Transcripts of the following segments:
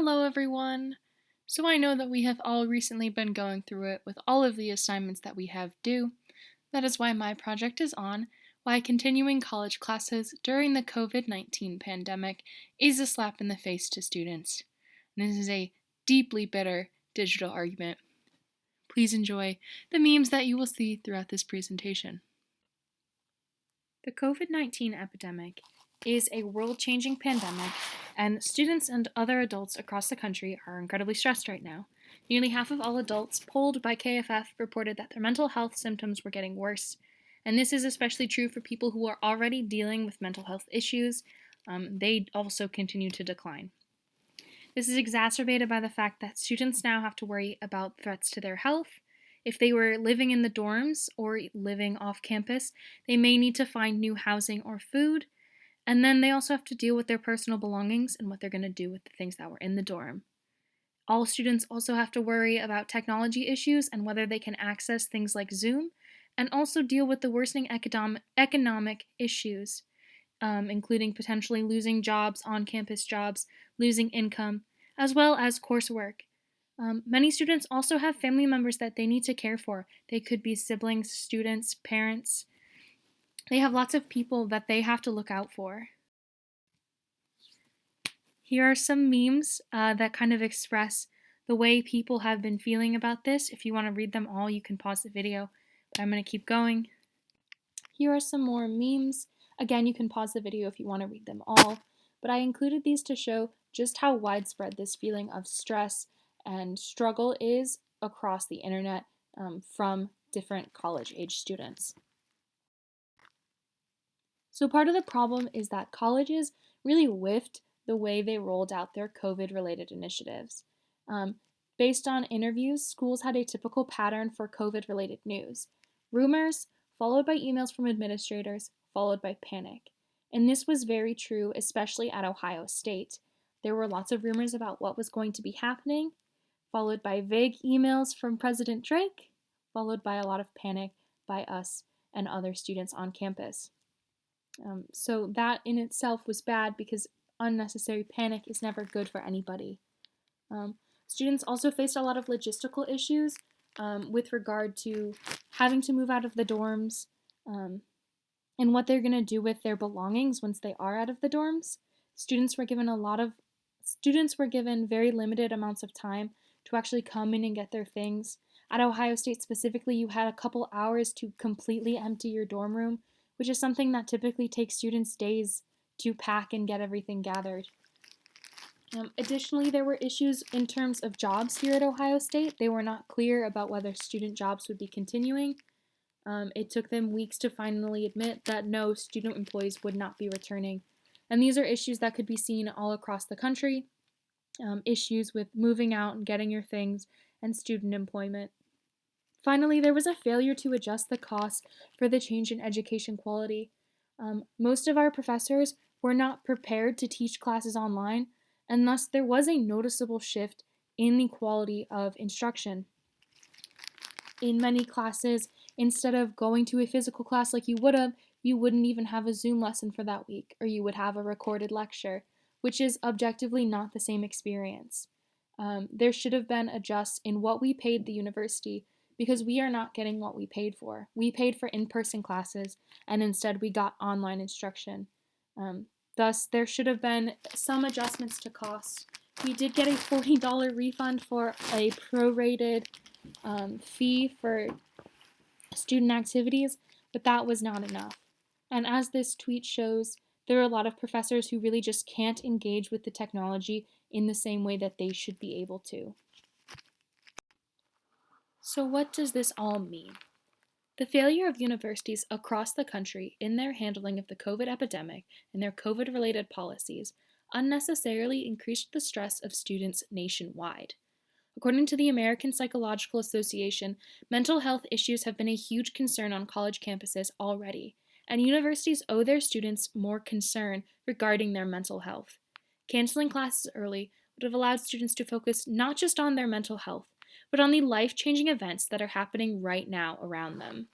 Hello, everyone. So I know that we have all recently been going through it with all of the assignments that we have due. That is why my project is on why continuing college classes during the COVID-19 pandemic is a slap in the face to students. And this is a deeply bitter digital argument. Please enjoy the memes that you will see throughout this presentation. The COVID-19 epidemic is a world-changing pandemic, and students and other adults across the country are incredibly stressed right now. Nearly half of all adults polled by KFF reported that their mental health symptoms were getting worse, and this is especially true for people who are already dealing with mental health issues. They also continue to decline. This is exacerbated by the fact that students now have to worry about threats to their health. If they were living in the dorms or living off campus, they may need to find new housing or food. And then they also have to deal with their personal belongings and what they're going to do with the things that were in the dorm. All students also have to worry about technology issues and whether they can access things like Zoom, and also deal with the worsening economic issues, including potentially losing jobs, on-campus jobs, losing income, as well as coursework. Many students also have family members that they need to care for. They could be siblings, students, parents. They have lots of people that they have to look out for. Here are some memes that kind of express the way people have been feeling about this. If you want to read them all, you can pause the video, but I'm going to keep going. Here are some more memes. Again, you can pause the video if you want to read them all, but I included these to show just how widespread this feeling of stress and struggle is across the internet from different college-age students. So part of the problem is that colleges really whiffed the way they rolled out their COVID-related initiatives. Based on interviews, schools had a typical pattern for COVID-related news. Rumors, followed by emails from administrators, followed by panic. And this was very true, especially at Ohio State. There were lots of rumors about what was going to be happening, followed by vague emails from President Drake, followed by a lot of panic by us and other students on campus. So that in itself was bad because unnecessary panic is never good for anybody. Students also faced a lot of logistical issues with regard to having to move out of the dorms and what they're going to do with their belongings once they are out of the dorms. Students were given very limited amounts of time to actually come in and get their things. At Ohio State specifically, you had a couple hours to completely empty your dorm room, which is something that typically takes students days to pack and get everything gathered. Additionally, there were issues in terms of jobs here at Ohio State. They were not clear about whether student jobs would be continuing. It took them weeks to finally admit that no, student employees would not be returning. And these are issues that could be seen all across the country, issues with moving out and getting your things and student employment. Finally, there was a failure to adjust the cost for the change in education quality. Most of our professors were not prepared to teach classes online, and thus there was a noticeable shift in the quality of instruction. In many classes, instead of going to a physical class like you would have, you wouldn't even have a Zoom lesson for that week, or you would have a recorded lecture, which is objectively not the same experience. There should have been a just in what we paid the university, because we are not getting what we paid for. We paid for in-person classes, and instead we got online instruction. Thus, there should have been some adjustments to costs. We did get a $40 refund for a prorated fee for student activities, but that was not enough. And as this tweet shows, there are a lot of professors who really just can't engage with the technology in the same way that they should be able to. So what does this all mean? The failure of universities across the country in their handling of the COVID epidemic and their COVID-related policies unnecessarily increased the stress of students nationwide. According to the American Psychological Association, mental health issues have been a huge concern on college campuses already, and universities owe their students more concern regarding their mental health. Canceling classes early would have allowed students to focus not just on their mental health, but on the life-changing events that are happening right now around them.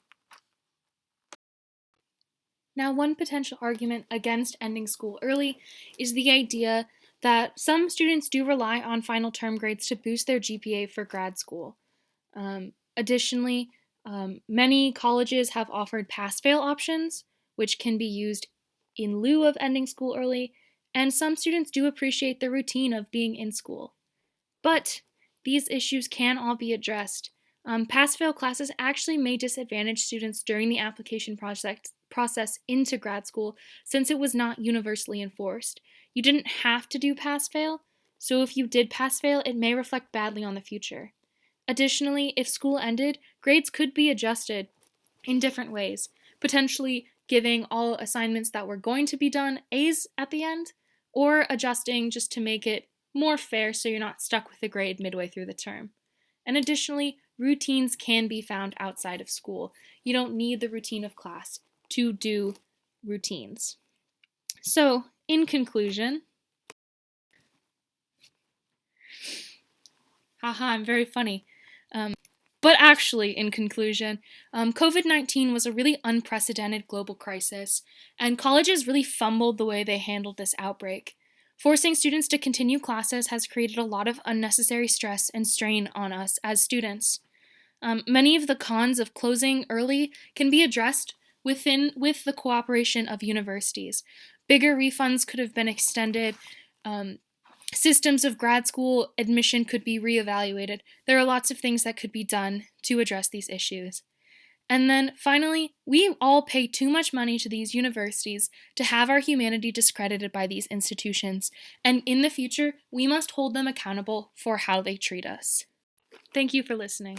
Now, one potential argument against ending school early is the idea that some students do rely on final term grades to boost their GPA for grad school. Additionally, many colleges have offered pass-fail options, which can be used in lieu of ending school early, and some students do appreciate the routine of being in school. But these issues can all be addressed. Pass-fail classes actually may disadvantage students during the application process into grad school since it was not universally enforced. You didn't have to do pass-fail, so if you did pass-fail, it may reflect badly on the future. Additionally, if school ended, grades could be adjusted in different ways, potentially giving all assignments that were going to be done A's at the end, or adjusting just to make it more fair so you're not stuck with a grade midway through the term. And additionally, routines can be found outside of school. You don't need the routine of class to do routines. So, in conclusion, haha, I'm very funny. But actually, in conclusion, COVID-19 was a really unprecedented global crisis, and colleges really fumbled the way they handled this outbreak. Forcing students to continue classes has created a lot of unnecessary stress and strain on us as students. Many of the cons of closing early can be addressed with the cooperation of universities. Bigger refunds could have been extended. Systems of grad school admission could be reevaluated. There are lots of things that could be done to address these issues. And then finally, we all pay too much money to these universities to have our humanity discredited by these institutions, and in the future, we must hold them accountable for how they treat us. Thank you for listening.